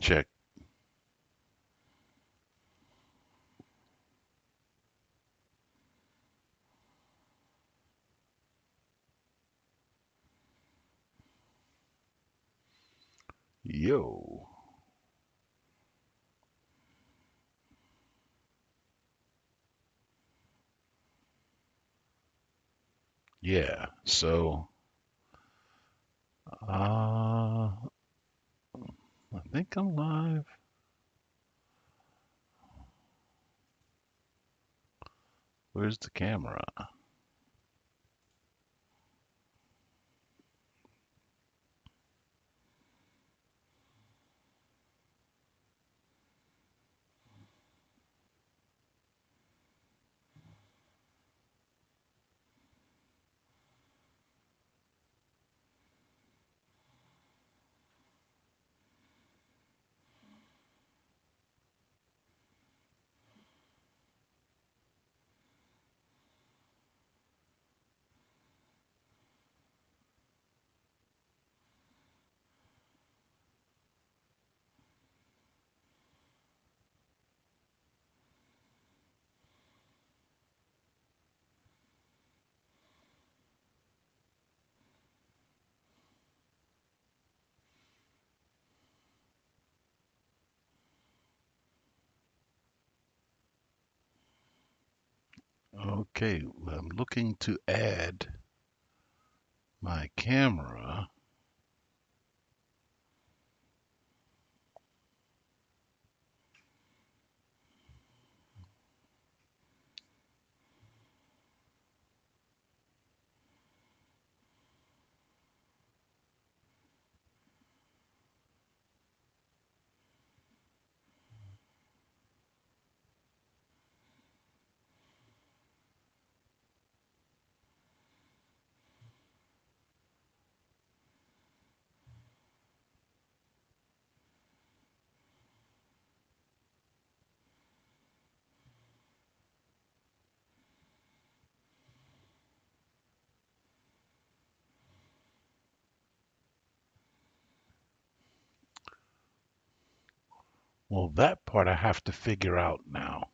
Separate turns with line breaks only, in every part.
Check. Yo. Yeah. So, I think I'm live. Where's the camera? Okay, well, I'm looking to add my camera. Well, that part I have to figure out now.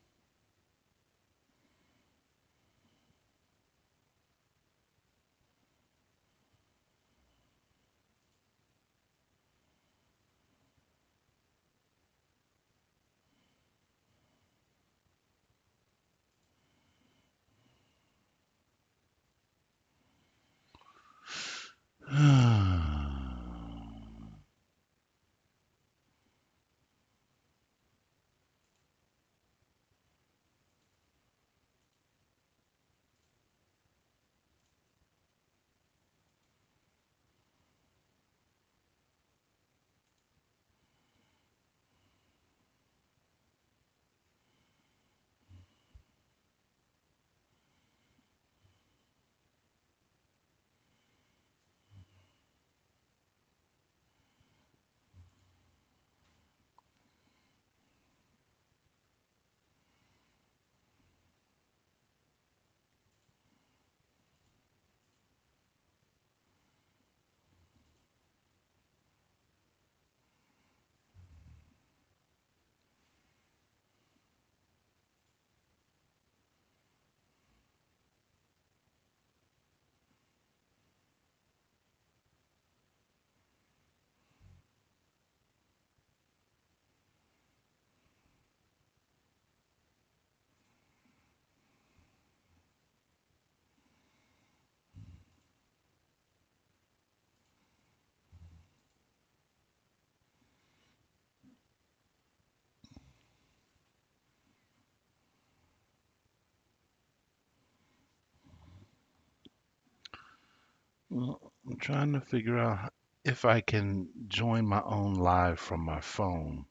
Well, I'm trying to figure out if I can join my own live from my phone.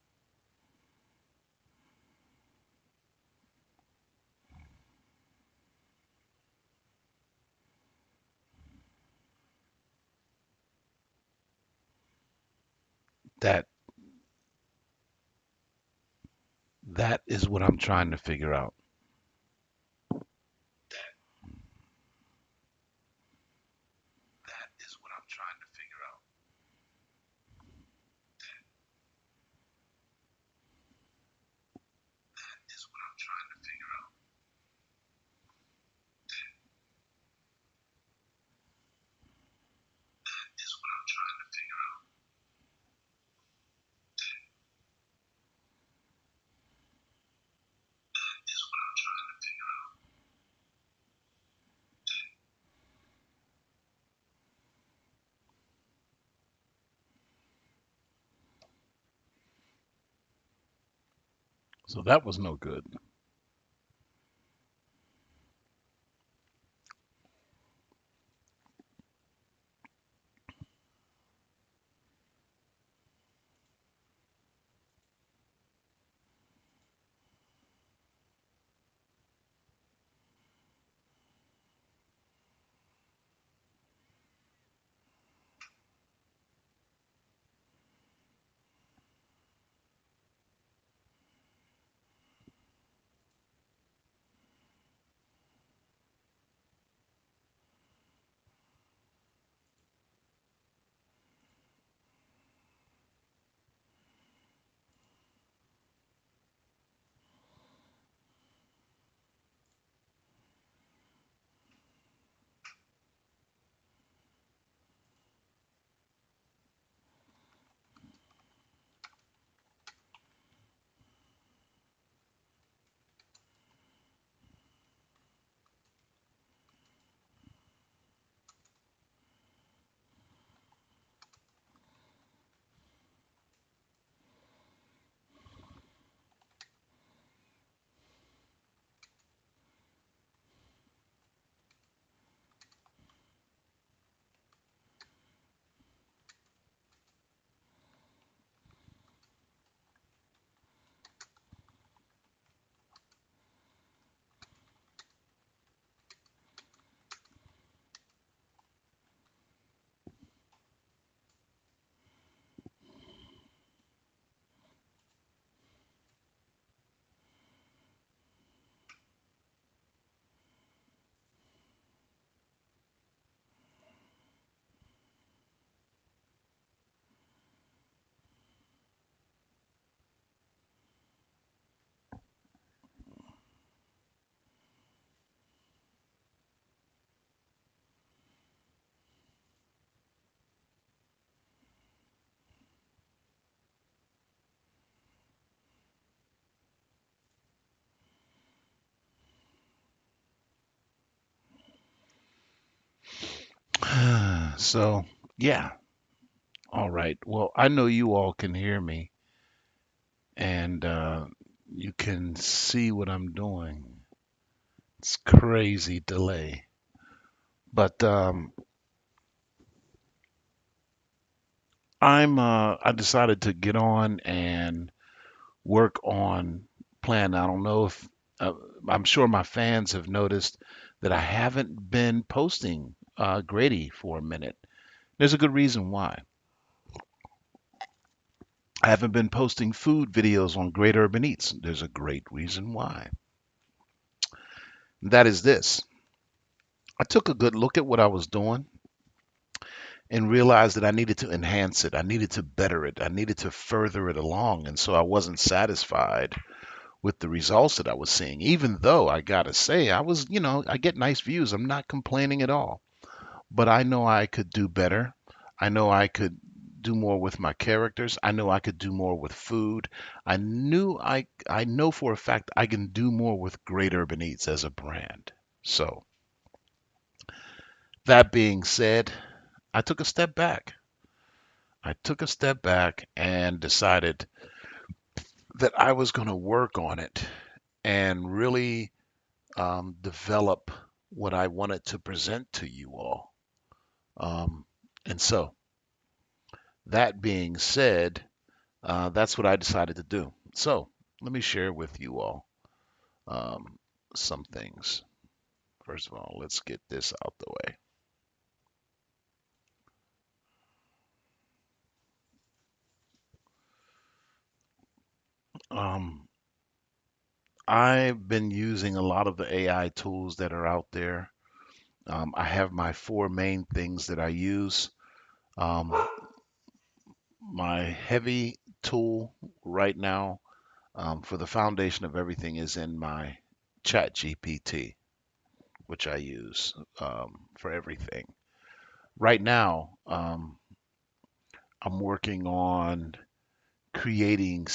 That that is what I'm trying to figure out. That is what I'm trying to figure out. So that was no good. So, yeah. All right. Well, I know you all can hear me and you can see what I'm doing. It's crazy delay. But I decided to get on and work on plan. I don't know if uh, I'm sure my fans have noticed that I haven't been posting Grady for a minute. There's a good reason why. I haven't been posting food videos on Great Urban Eats. There's a great reason why. That is this. I took a good look at what I was doing and realized that I needed to enhance it. I needed to better it. I needed to further it along. And so I wasn't satisfied with the results that I was seeing, even though I gotta say, I get nice views. I'm not complaining at all. But I know I could do better. I know I could do more with my characters. I know I could do more with food. I know for a fact I can do more with Great Urban Eats as a brand. So that being said, I took a step back. I took a step back and decided that I was going to work on it and really develop what I wanted to present to you all. Um, and so, that being said, that's what I decided to do. So, let me share with you all um, some things. First of all, let's get this out the way. Um, I've been using a lot of the AI tools that are out there. I have my four main things that I use. Um, my heavy tool right now for the foundation of everything is in my Chat GPT, which I use for everything. Right now, I'm working on creating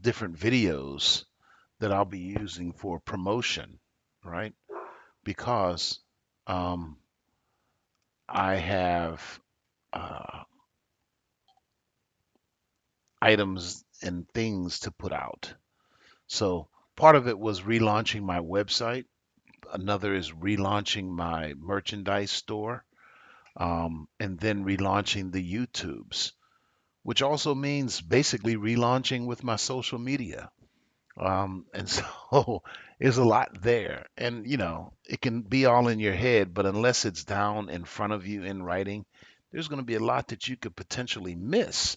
different videos that I'll be using for promotion, right? Because um, I have uh, items and things to put out. So part of it was relaunching my website. Another is relaunching my merchandise store, and then relaunching the YouTubes, which also means basically relaunching with my social media. And so there's a lot there. And, it can be all in your head, but unless it's down in front of you in writing, there's going to be a lot that you could potentially miss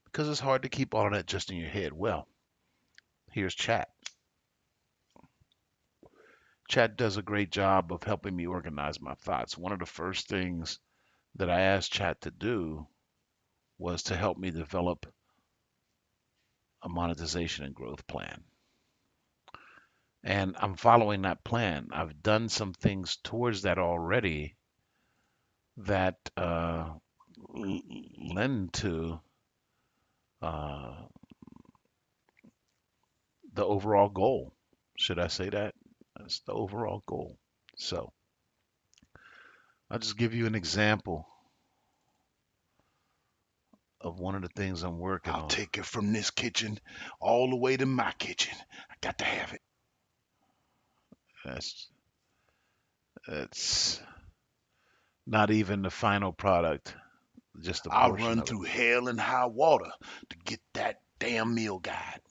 because it's hard to keep all of that just in your head. Well, here's chat. Chat does a great job of helping me organize my thoughts. One of the first things that I asked Chat to do was to help me develop a monetization and growth plan. And I'm following that plan. I've done some things towards that already that lend to uh, the overall goal. Should I say that? That's the overall goal. So I'll just give you an example of one of the things I'm working
I'll
on.
take it from this kitchen all the way to my kitchen. I got to have it.
That's that's not even the final product, just a
I'll
portion
run
of it.
through hell and high water to get that damn meal guide.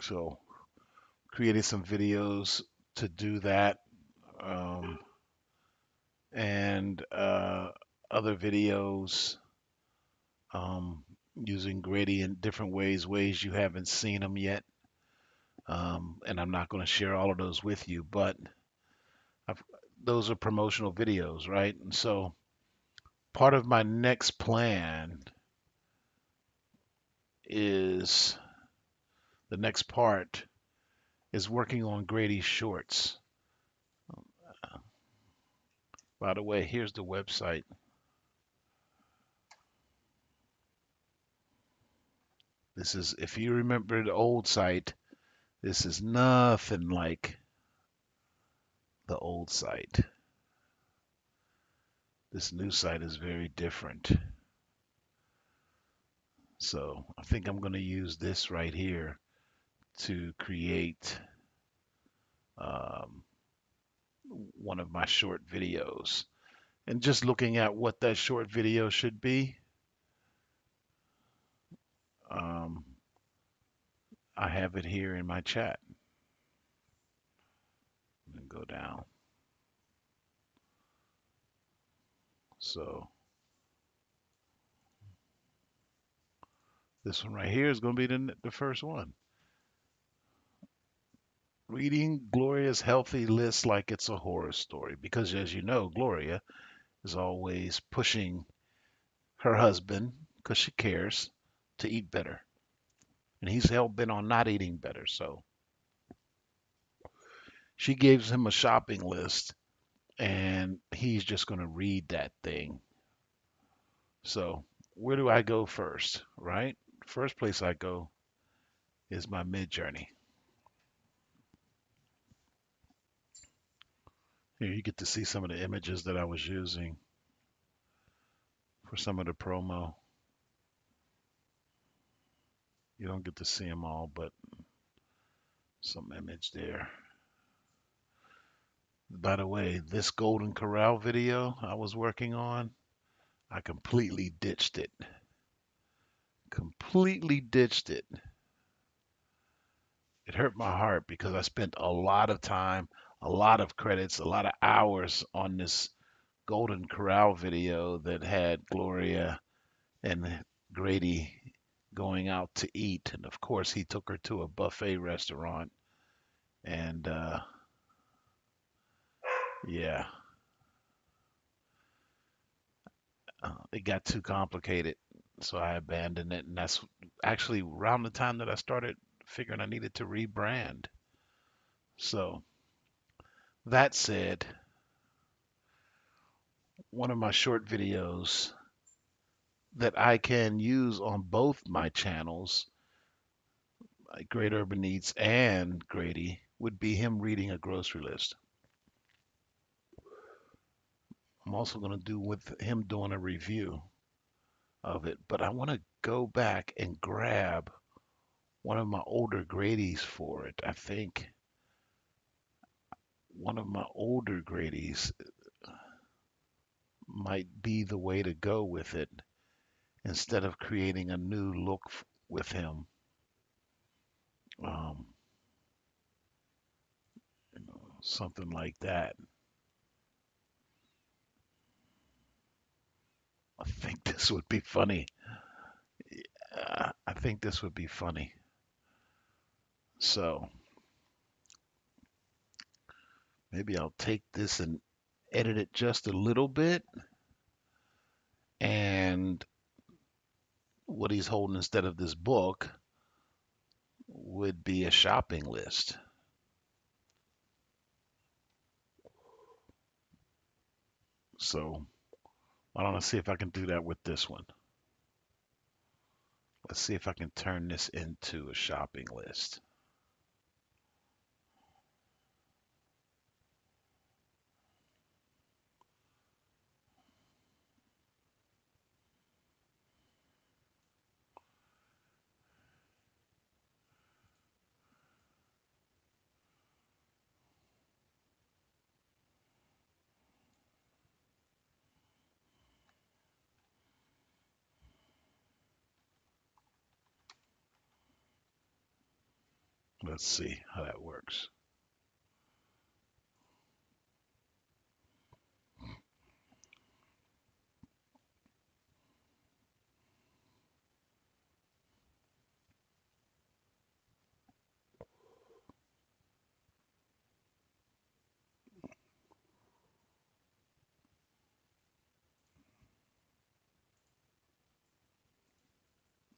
So created some videos to do that, um, and other videos, um, using Grady in different ways you haven't seen them yet. And I'm not going to share all of those with you, but I've, those are promotional videos, right? And so part of my next plan is the next part is working on Grady Shorts. By the way, here's the website. This is, if you remember the old site, this is nothing like the old site. This new site is very different. So I think I'm going to use this right here to create um, one of my short videos. And just looking at what that short video should be, um, I have it here in my chat. And go down. So this one right here is going to be the first one. Reading Gloria's healthy list like it's a horror story. Because as you know, Gloria is always pushing her husband, because she cares, to eat better. And he's hell bent on not eating better. So she gives him a shopping list and he's just going to read that thing. So where do I go first, right? First place I go is my Midjourney. Here you get to see some of the images that I was using for some of the promo. You don't get to see them all, but some image there. By the way, this Golden Corral video I was working on, I completely ditched it. Completely ditched it. It hurt my heart because I spent a lot of time, a lot of credits, a lot of hours on this Golden Corral video that had Gloria and Grady going out to eat. And of course, he took her to a buffet restaurant. And yeah, it got too complicated. So I abandoned it. And that's actually around the time that I started figuring I needed to rebrand. So that said, one of my short videos that I can use on both my channels, like Great Urban Eats and Grady, would be him reading a grocery list. I'm also going to do with him doing a review of it, but I want to go back and grab one of my older Grady's for it. I think one of my older Grady's might be the way to go with it instead of creating a new look with him. Um, Something like that. I think this would be funny. I think this would be funny. So maybe I'll take this and edit it just a little bit. And what he's holding instead of this book would be a shopping list. So I don't know, see if I can do that with this one. Let's see if I can turn this into a shopping list. Let's see how that works.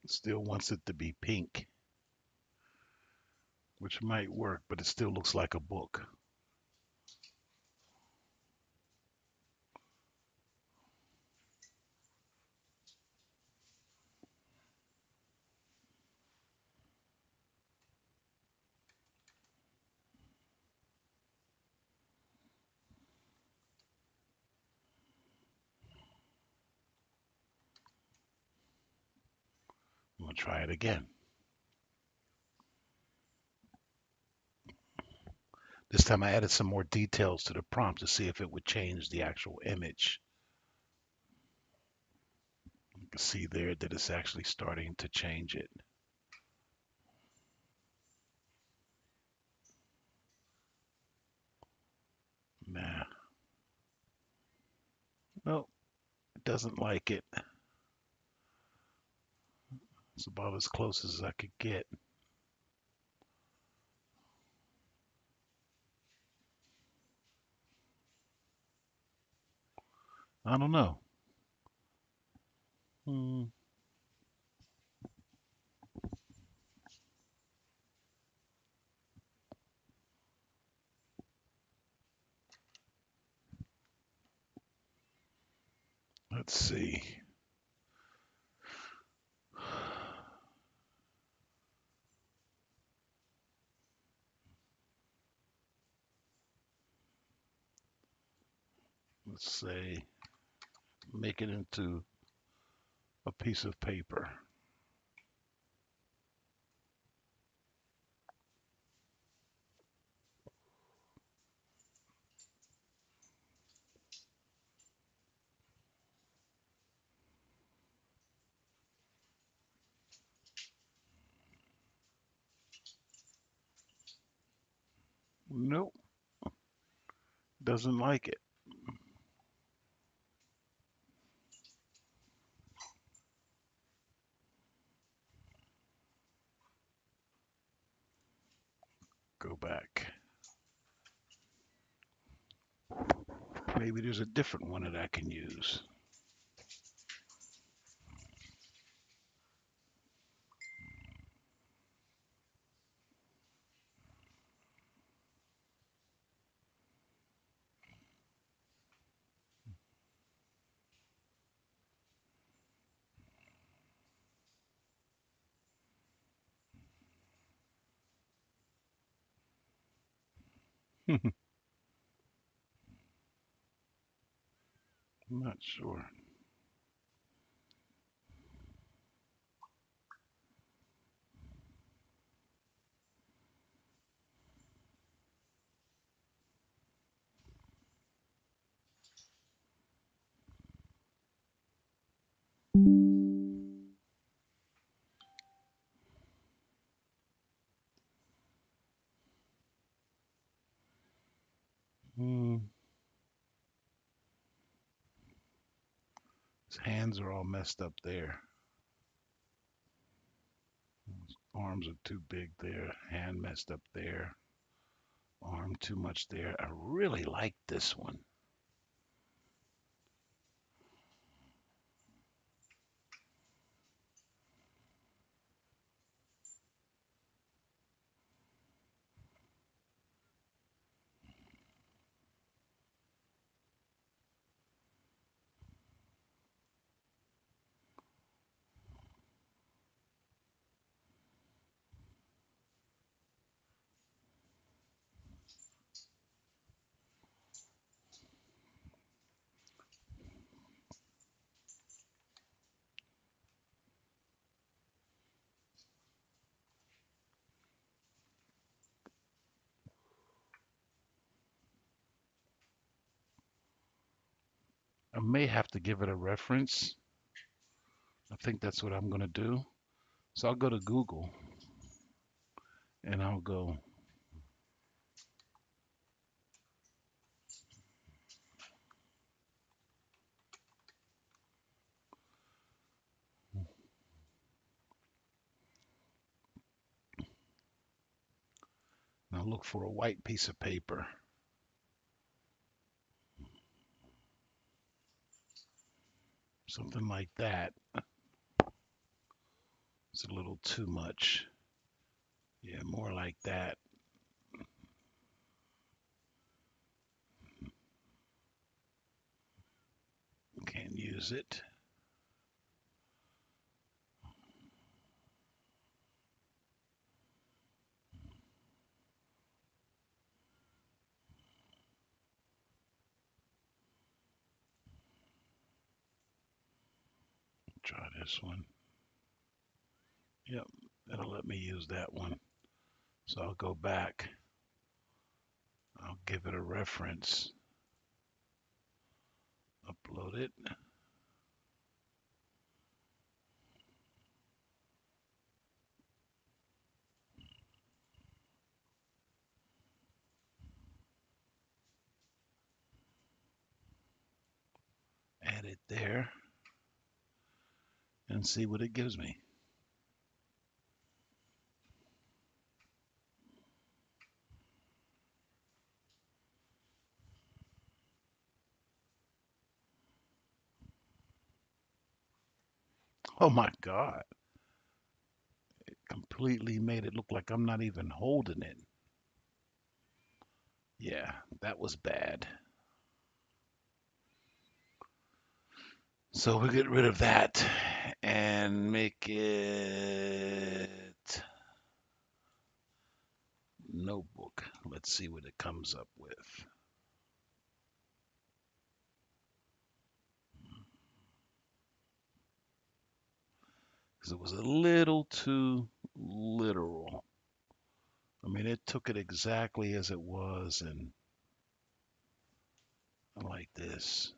It still wants it to be pink, which might work, but it still looks like a book. I'm gonna try it again. This time I added some more details to the prompt to see if it would change the actual image. You can see there that it's actually starting to change it. Nah, no, it doesn't like it. It's about as close as I could get. I don't know. Hmm, let's see. Let's say make it into a piece of paper. Nope, doesn't like it. Go back. Maybe there's a different one that I can use. I'm not sure. Hmm. His hands are all messed up there. His arms are too big there. Hand messed up there. Arm too much there. I really like this one. I may have to give it a reference. I think that's what I'm going to do. So I'll go to Google and I'll go, and I'll look for a white piece of paper, something like that. It's a little too much. Yeah, more like that. Can't use it. Try this one. Yep, it'll let me use that one. So I'll go back. I'll give it a reference. Upload it. Add it there and see what it gives me. Oh my God. Completely made it look like I'm not even holding it. Yeah, that was bad. So we get rid of that and make it notebook. Let's see what it comes up with. Because it was a little too literal. I mean, it took it exactly as it was, and I like this.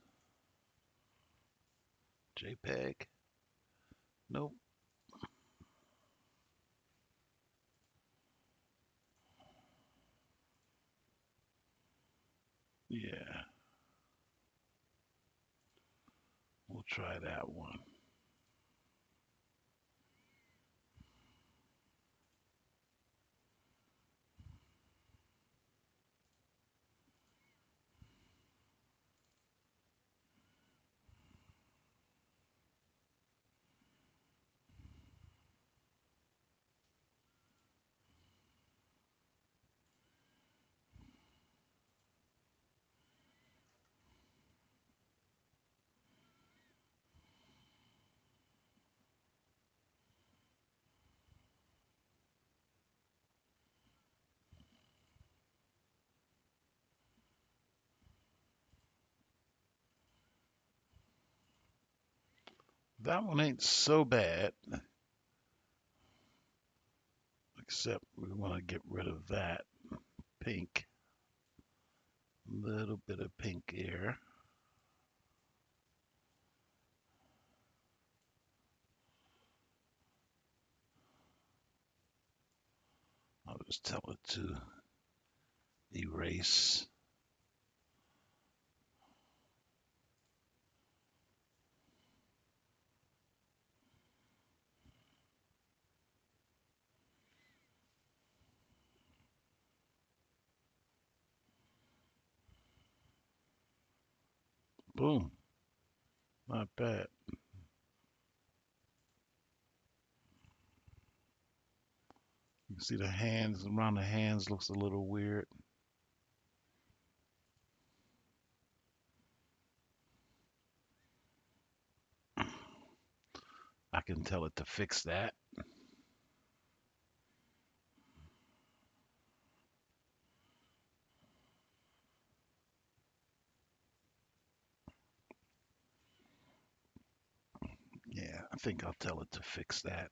JPEG? Nope. Yeah, we'll try that one. That one ain't so bad, except we want to get rid of that pink. Little bit of pink here. I'll just tell it to erase. Boom. Not bad. You can see the hands around the hands looks a little weird. I can tell it to fix that. Yeah, I think I'll tell it to fix that.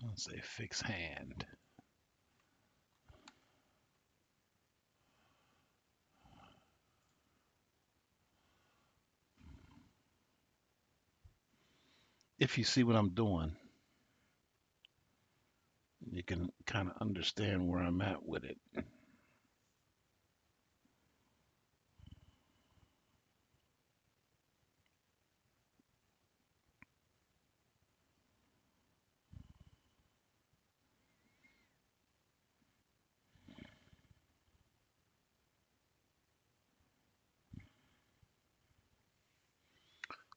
I'll say fix hand. If you see what I'm doing, you can kind of understand where I'm at with it.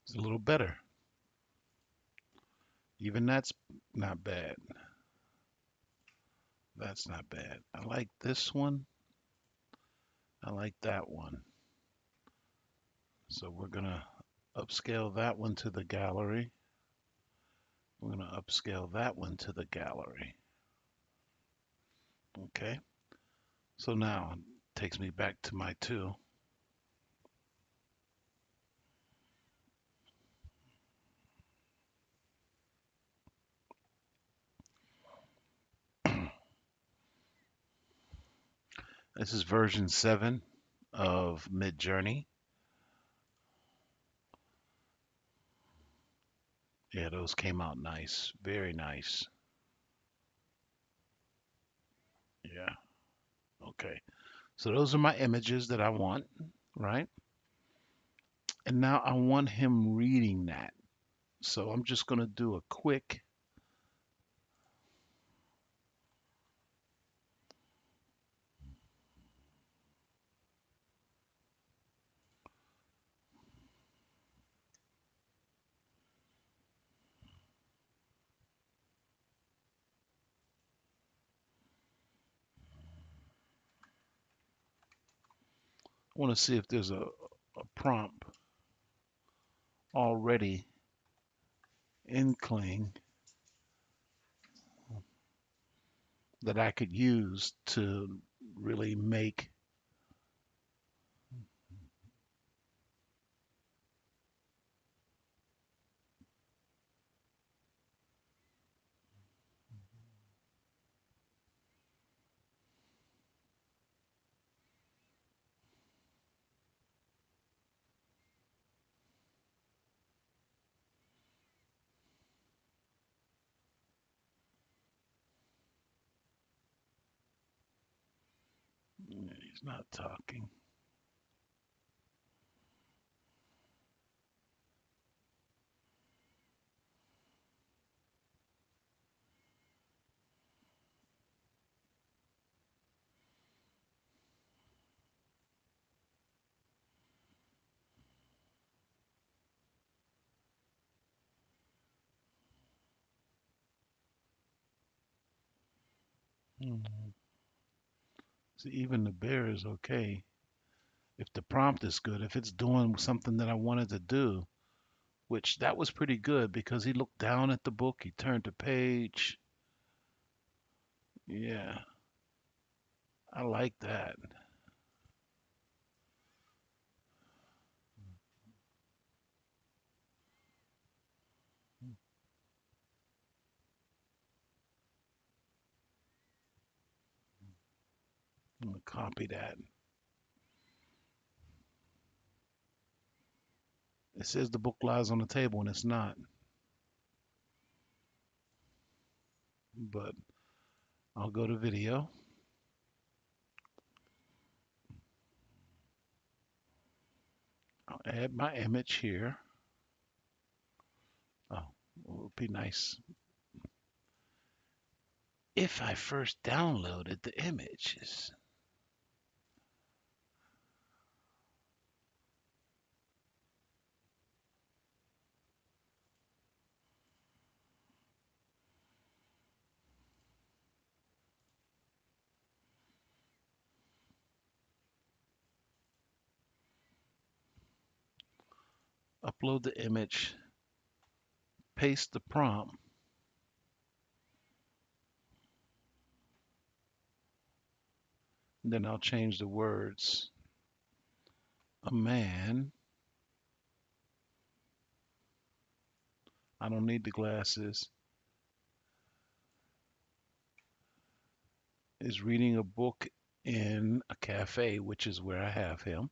It's a little better. Even that's not bad. That's not bad. I like this one. I like that one. So we're gonna upscale that one to the gallery. We're gonna upscale that one to the gallery. Okay. So now it takes me back to my two. This is version 7 of Midjourney. Yeah, those came out nice. Very nice. Yeah. Okay. So those are my images that I want, right? And now I want him reading that. So I'm just going to do a quick. I want to see if there's a prompt already in Kling that I could use to really make. He's not talking. Hmm. See, even the bear is okay. If the prompt is good, if it's doing something that I wanted to do, which that was pretty good because he looked down at the book, he turned the page. Yeah, I like that. I'm gonna copy that. It says the book lies on the table and it's not, but I'll go to video. I'll add my image here. Oh, it would be nice. if I first downloaded the images. Upload the image, paste the prompt, then I'll change the words. A man, I don't need the glasses, is reading a book in a cafe, which is where I have him.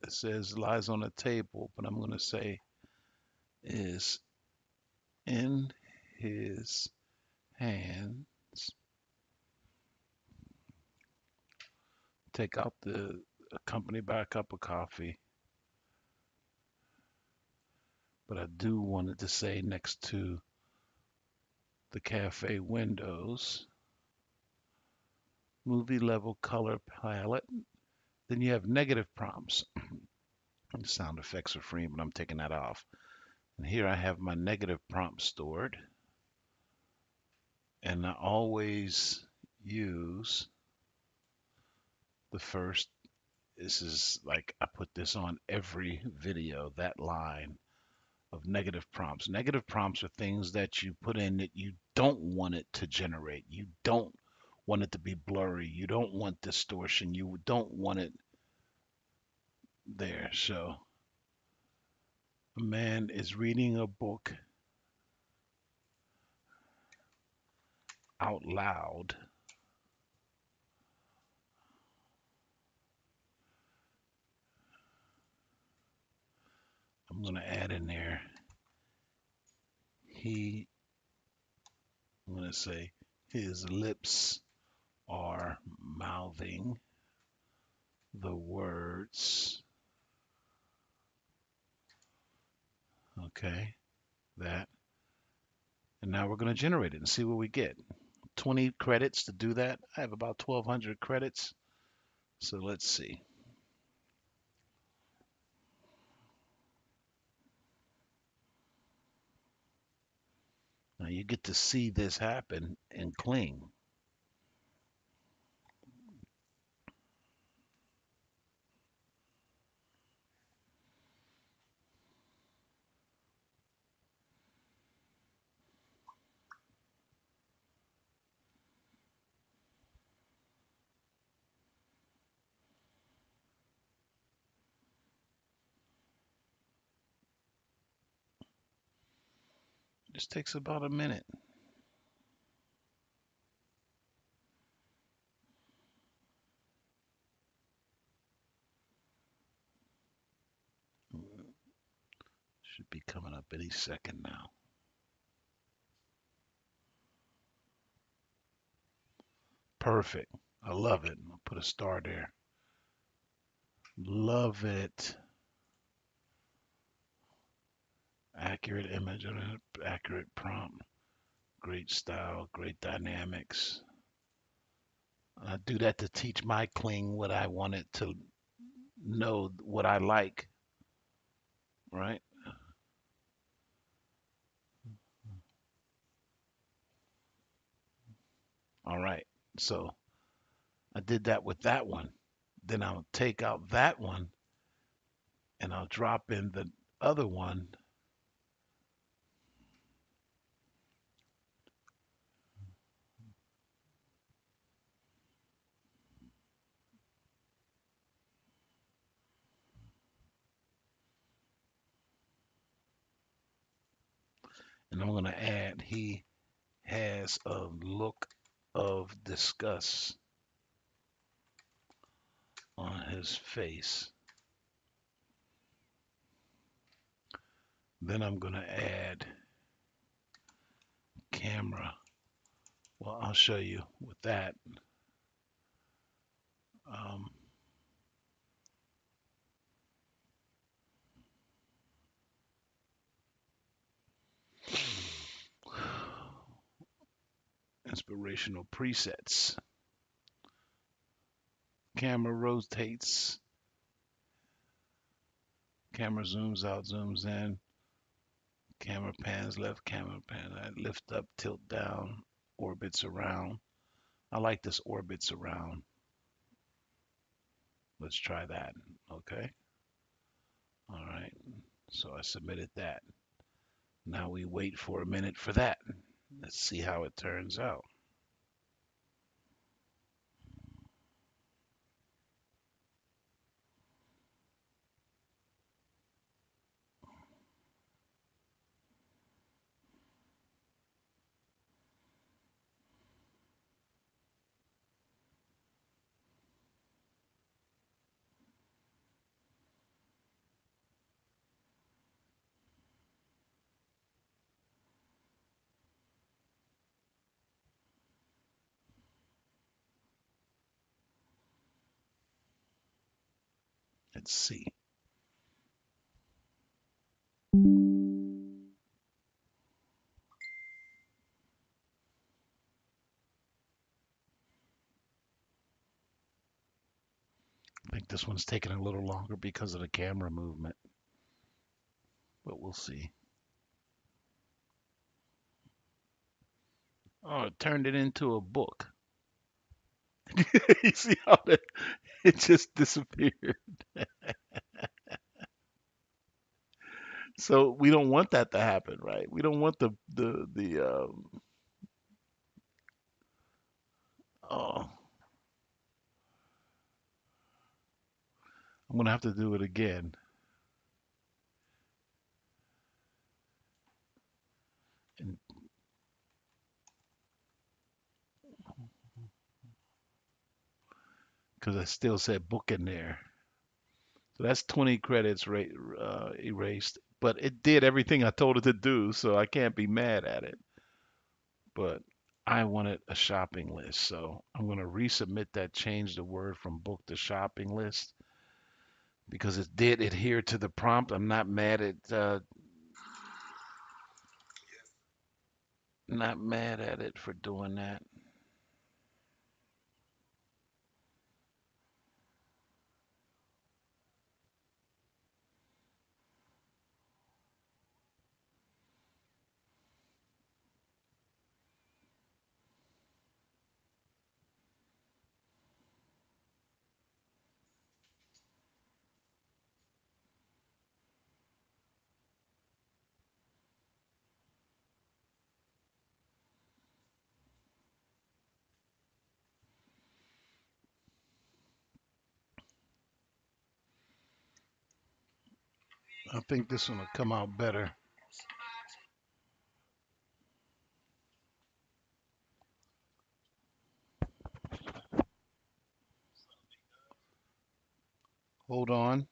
It says lies on a table, but I'm going to say is in his hands. Take out the accompanied by a cup of coffee, but I do want it to say next to the cafe windows, movie level color palette. Then you have negative prompts. The sound effects are free, but I'm taking that off. And here I have my negative prompt stored. And I always use the first, this is like I put this on every video, that line of negative prompts. Negative prompts are things that you put in that you don't want it to generate. You don't want it to be blurry. You don't want distortion. You don't want it there. So a man is reading a book out loud. I'm going to add in there, I'm going to say, his lips are mouthing the words. Okay, that. And now we're going to generate it and see what we get. 20 credits to do that. I have about 1,200 credits. So let's see. Now you get to see this happen in Kling. This takes about a minute. Should be coming up any second now. Perfect. I love it. I'll put a star there. Love it. Accurate image, accurate prompt, great style, great dynamics. I do that to teach my Kling what I want it to know, what I like, right? All right. So I did that with that one. Then I'll take out that one and I'll drop in the other one. And I'm going to add, he has a look of disgust on his face. Then I'm going to add camera. Well, I'll show you with that. Um, Inspirational presets. Camera rotates. Camera zooms out, zooms in. Camera pans left, camera pan right. Lift up, tilt down, orbits around. I like this orbits around. Let's try that. Okay. All right. So I submitted that. Now we wait for a minute for that. Let's see how it turns out. Let's see. I think this one's taking a little longer because of the camera movement, but we'll see. Oh, it turned it into a book. You see how it just disappeared. So we don't want that to happen, right? We don't want the oh, I'm gonna have to do it again because I still said book in there. So that's 20 credits erased, but it did everything I told it to do, so I can't be mad at it. But I wanted a shopping list, so I'm gonna resubmit that, change the word from book to shopping list because it did adhere to the prompt. I'm not mad at it for doing that. I think this one will come out better. Hold on.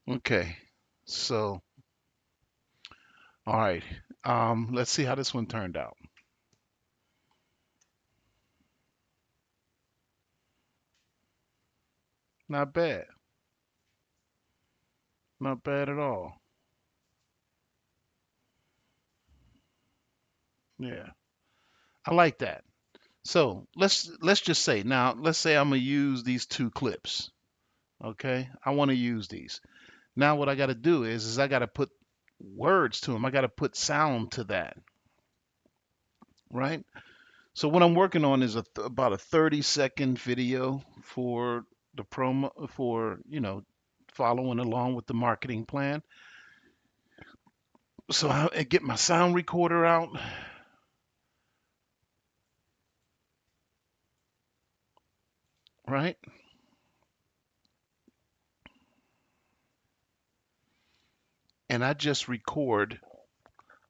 Okay. So, all right. Let's see how this one turned out. Not bad. Not bad at all. Yeah. I like that. So let's just say now, let's say I'm gonna use these two clips. Okay. I want to use these. Now what I gotta do is I gotta put words to them. I gotta put sound to that. Right? So what I'm working on is about a 30-second video for the promo for, following along with the marketing plan. So I get my sound recorder out, right? And I just record.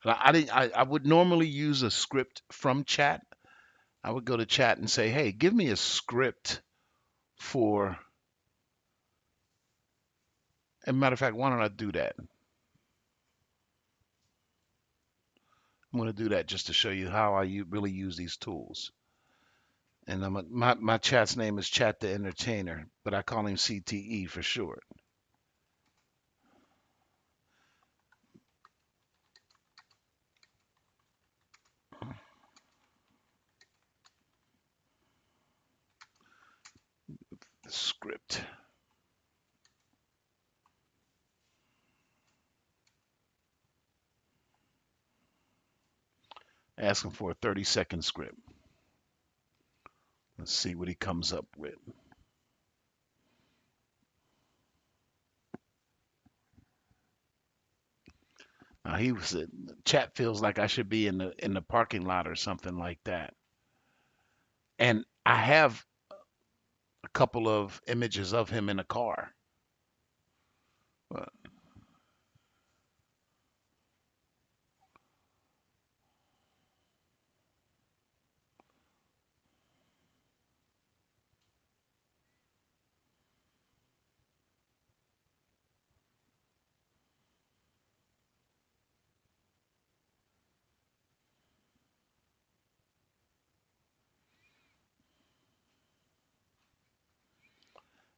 I would normally use a script from chat. I would go to chat and say, hey, give me a script for, as a matter of fact, why don't I do that? I'm going to do that just to show you how really use these tools. And my chat's name is Chat the Entertainer, but I call him CTE for short. The script. Ask him for a 30-second script. Let's see what he comes up with. He was chat feels like I should be in the parking lot or something like that. And I have a couple of images of him in a car. Uh,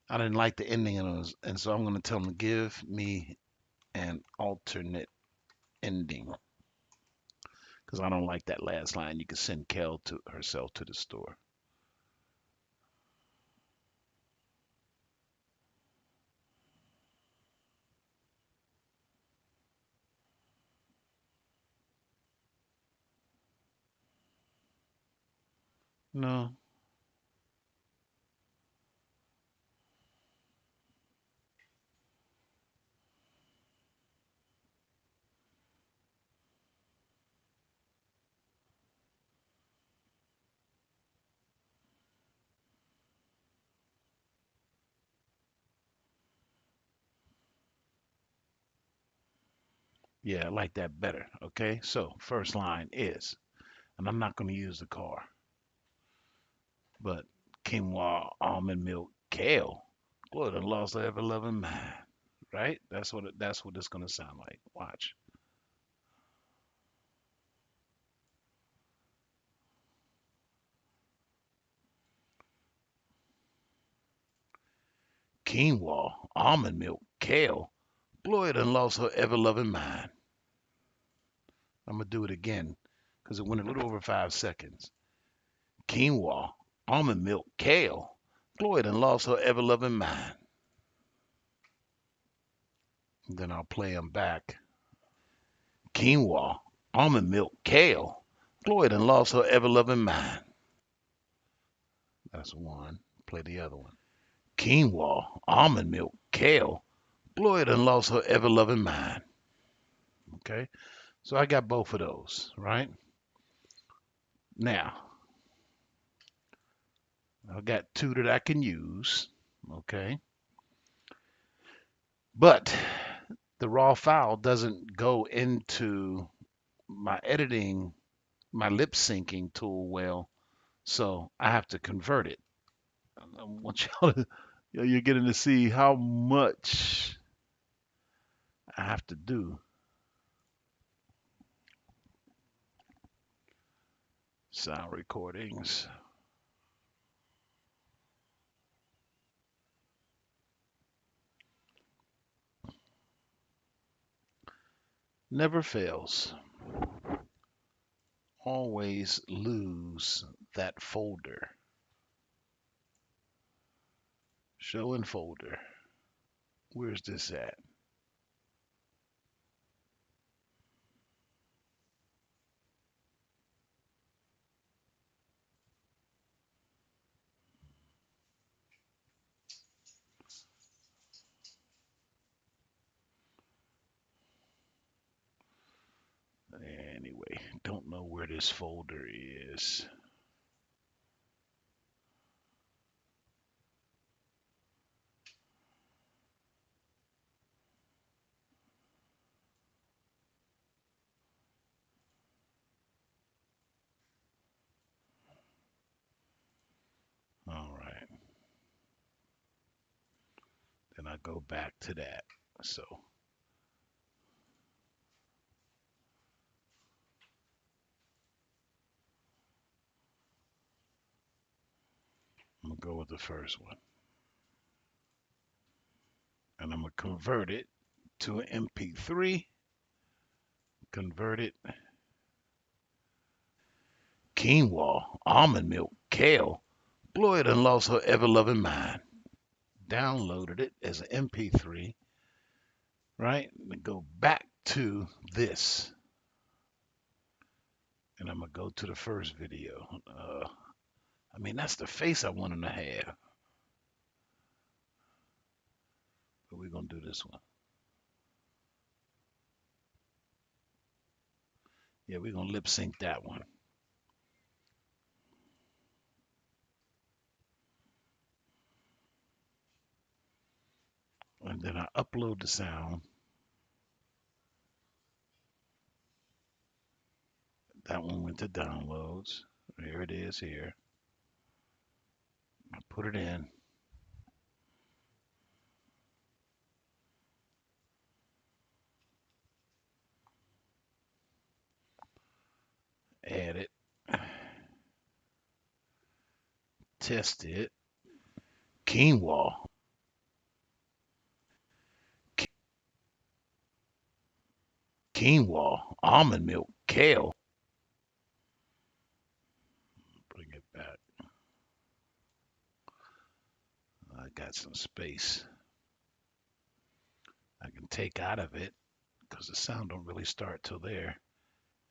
I didn't like the ending of those, and so I'm going to tell him to give me an alternate ending because I don't like that last line. You can send Kel to herself to the store. No, yeah, I like that better. Okay, so first line is, and I'm not going to use the car, but quinoa, almond milk, kale. Boy, the lost ever loving mind. Right? That's what it's going to sound like. Watch. Quinoa, almond milk, kale. Gloria done lost her ever loving mind. I'm gonna do it again because it went a little over 5 seconds. Quinoa, almond milk, kale. Gloria done lost her ever loving mind. And then I'll play them back. Quinoa, almond milk, kale. Gloria done lost her ever loving mind. That's one. Play the other one. Quinoa, almond milk, kale. Gloria done lost her ever loving mind. Okay, so I got both of those, right? Now, I've got two that I can use, okay? But the raw file doesn't go into my editing, my lip syncing tool well, so I have to convert it. I want y'all to, you're getting to see how much I have to do. Sound recordings. Never fails. Always lose that folder. Show in folder. Where's this at? Anyway, don't know where this folder is. All right. Then I go back to that. So I'm gonna go with the first one, and I'm gonna convert it to an MP3. Convert it. Quinoa, almond milk, kale. Boy, done lost her ever-loving mind. Downloaded it as an MP3, right? And go back to this, and I'm gonna go to the first video. I mean, that's the face I want him to have. But we're gonna do this one. Yeah, we're gonna lip sync that one. And then I upload the sound. That one went to downloads. Here it is here. I put it in. Add it. Test it. Quinoa. Quinoa. Almond milk. Kale. Bring it back. I got some space I can take out of it because the sound don't really start till there,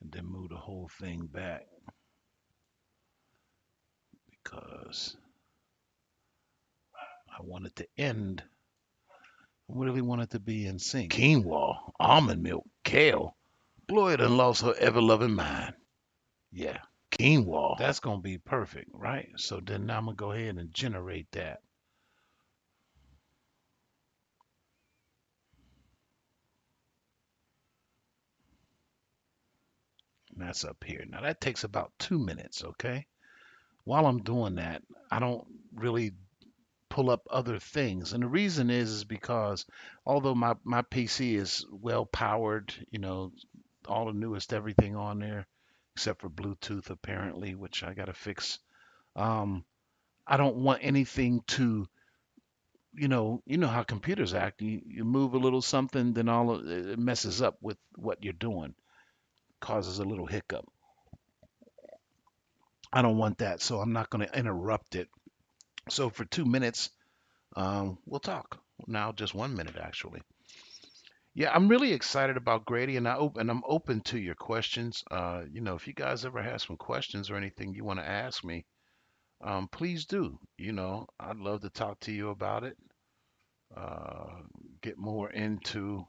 and then move the whole thing back because I want it to end. I really want it to be in sync. Quinoa, almond milk, kale. Boy, done lost her ever-loving mind. Yeah, quinoa. That's gonna be perfect, right? So then now I'm gonna go ahead and generate that. And that's up here. Now that takes about 2 minutes, okay? While I'm doing that, I don't really pull up other things. And the reason is because although my PC is well powered, all the newest everything on there, except for Bluetooth apparently, which I gotta fix. Um, I don't want anything to, you know how computers act. You move a little something, then it messes up with what you're doing, causes a little hiccup. I don't want that, so I'm not going to interrupt it. So for 2 minutes, we'll talk. Now just 1 minute actually. Yeah, I'm really excited about Grady, and I'm open to your questions. If you guys ever have some questions or anything you want to ask me, please do. I'd love to talk to you about it. Uh, get more into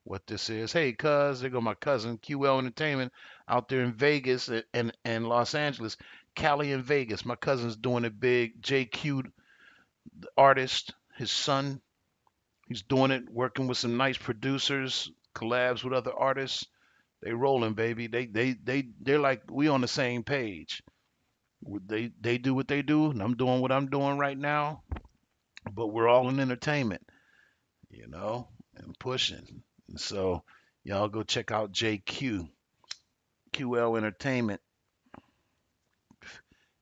what this is. Hey, there go my cousin QL Entertainment out there in Vegas and Los Angeles, Cali and Vegas. My cousin's doing it big. JQ, the artist, his son, he's doing it, working with some nice producers, collabs with other artists. They rolling, baby. They're like we on the same page. They do what they do, and I'm doing what I'm doing right now. But we're all in entertainment, and pushing. And so y'all go check out JQ, QL Entertainment.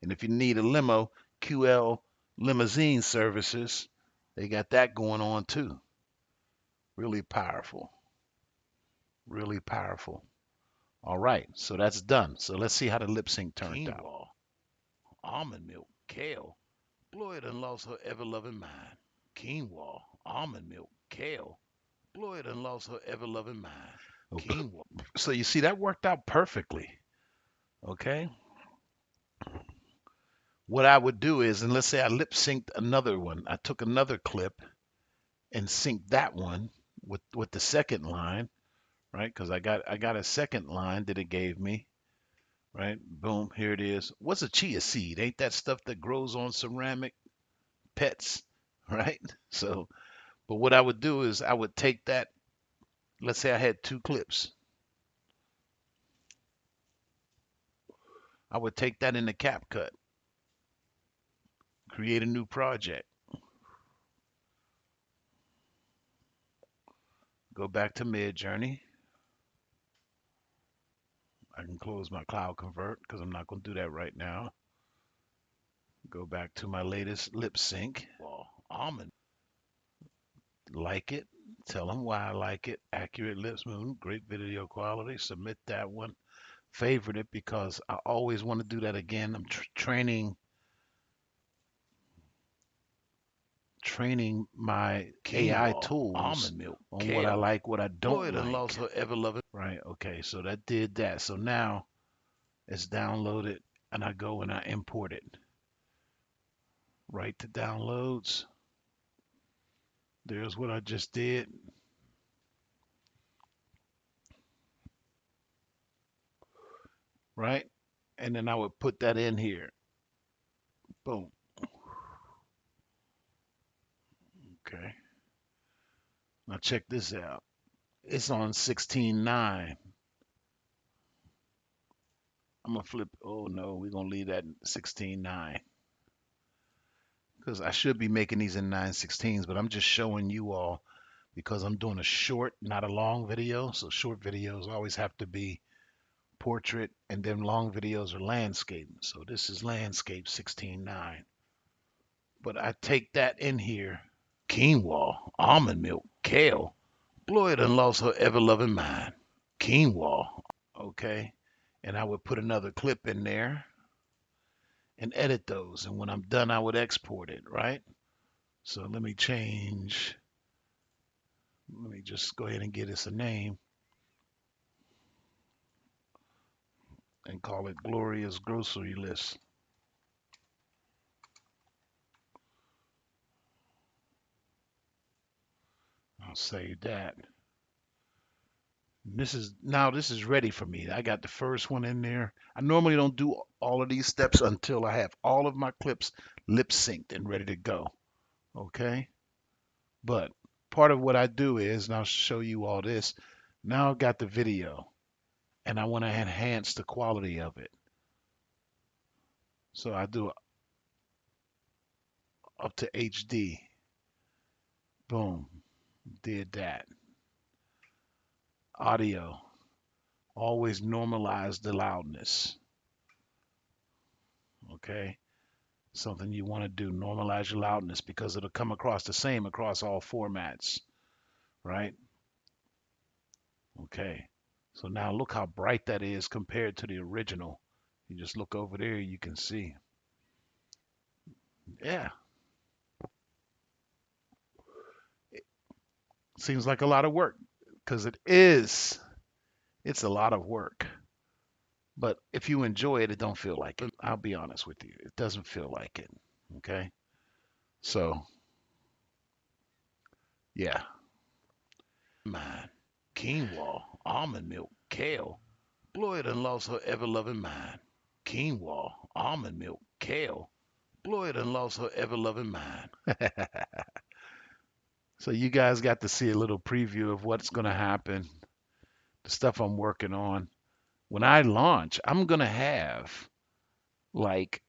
And if you need a limo, QL Limousine Services, they got that going on too. Really powerful. Really powerful. All right, so that's done. So let's see how the lip sync turned out. Quinoa, almond milk, kale. Boy, done lost her ever loving mind. Quinoa, almond milk, kale. Boy, done lost her ever loving mind. Okay. Quinoa. So you see, that worked out perfectly. Okay. What I would do is, and let's say I lip synced another one. I took another clip and synced that one with the second line, right? Because I got a second line that it gave me, right? Boom, here it is. What's a chia seed? Ain't that stuff that grows on ceramic pets, right? So, but what I would do is I would take that. Let's say I had two clips. I would take that in the CapCut, create a new project, go back to Midjourney. I can close my Cloud Convert because I'm not going to do that right now. Go back to my latest lip sync. Well, almond, like it. Tell them why I like it. Accurate lips movement, great video quality. Submit that one. Favorite it because I always want to do that again. I'm training my AI
Quinoa,
tools
almond milk,
on what I
kale,
like, what I don't
Floyd and
like.
lost her ever loving.
Right. Okay. So that did that. So now it's downloaded and I go and I import it. Right to downloads. There's what I just did. Right. And then I would put that in here. Boom. Okay. Now check this out. It's on 16.9. I'm gonna flip. Oh no, we're gonna leave that 16.9 because I should be making these in 9:16s, but I'm just showing you all because I'm doing a short, not a long video. So short videos always have to be portrait, and then long videos are landscape. So this is landscape 16.9. But I take that in here. Quinoa, almond milk, kale. Floyd and lost her ever loving mind. Quinoa. Okay. And I would put another clip in there and edit those. And when I'm done, I would export it, right? So let me change. Let me just go ahead and give this a name and call it Gloria's Grocery List. I'll save that. This is ready for me. I got the first one in there. I normally don't do all of these steps until I have all of my clips lip synced and ready to go. Okay? But part of what I do is, and I'll show you all this. Now I've got the video and I want to enhance the quality of it. So I do up to HD. Boom. Did that. Audio. Always normalize the loudness. Okay. Something you want to do. Normalize your loudness because it'll come across the same across all formats. Right? Okay. So now look how bright that is compared to the original. You just look over there, you can see. Yeah. It seems like a lot of work because it is. It's a lot of work. But if you enjoy it, it don't feel like it. I'll be honest with you. It doesn't feel like it. Okay? So, yeah. Mind. Quinoa, almond milk, kale. Floyd and lost her ever loving mind. Quinoa, almond milk, kale. Floyd and lost her ever loving mind. So you guys got to see a little preview of what's going to happen, the stuff I'm working on. When I launch, I'm going to have like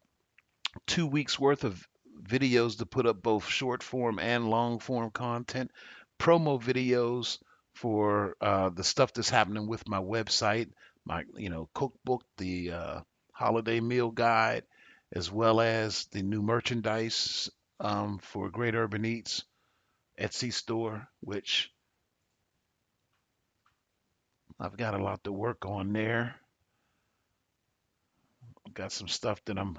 2 weeks worth of videos to put up both short form and long form content, promo videos for the stuff that's happening with my website, my cookbook, the holiday meal guide, as well as the new merchandise for Great Urban Eats Etsy store, which I've got a lot to work on there. I've got some stuff that I'm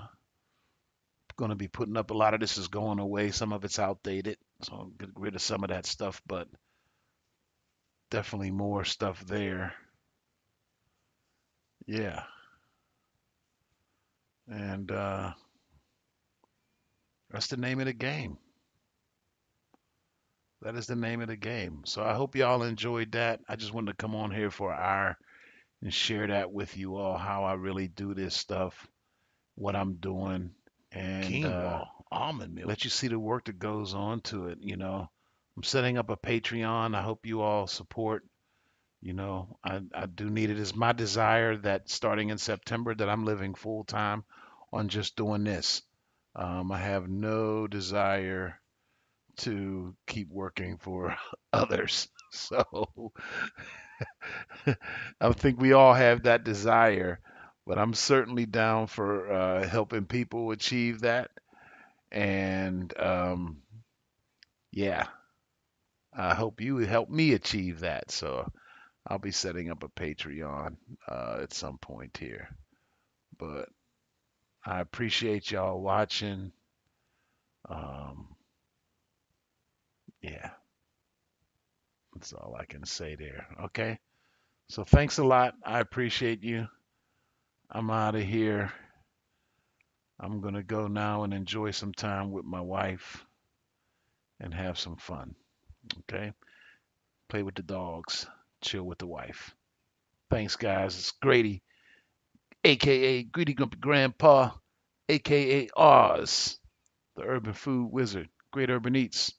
going to be putting up. A lot of this is going away. Some of it's outdated, so I'll get rid of some of that stuff, but definitely more stuff there. Yeah, and that's the name of the game. That is the name of the game. So I hope y'all enjoyed that. I just wanted to come on here for an hour and share that with you all, how I really do this stuff, what I'm doing, and
Quinoa, almond milk.
let you see the work that goes on to it. I'm setting up a Patreon. I hope you all support. I do need it. It's my desire that starting in September that I'm living full time on just doing this. I have no desire to keep working for others. So I think we all have that desire, but I'm certainly down for helping people achieve that. And yeah, I hope you help me achieve that. So I'll be setting up a Patreon at some point here. But I appreciate y'all watching. Um, yeah, that's all I can say there. Okay. So thanks a lot. I appreciate you. I'm out of here. I'm going to go now and enjoy some time with my wife and have some fun. Okay. Play with the dogs, chill with the wife. Thanks, guys. It's Grady, aka Greedy Grumpy Grandpa, aka Oz, the Urban Food Wizard. Great Urban Eats.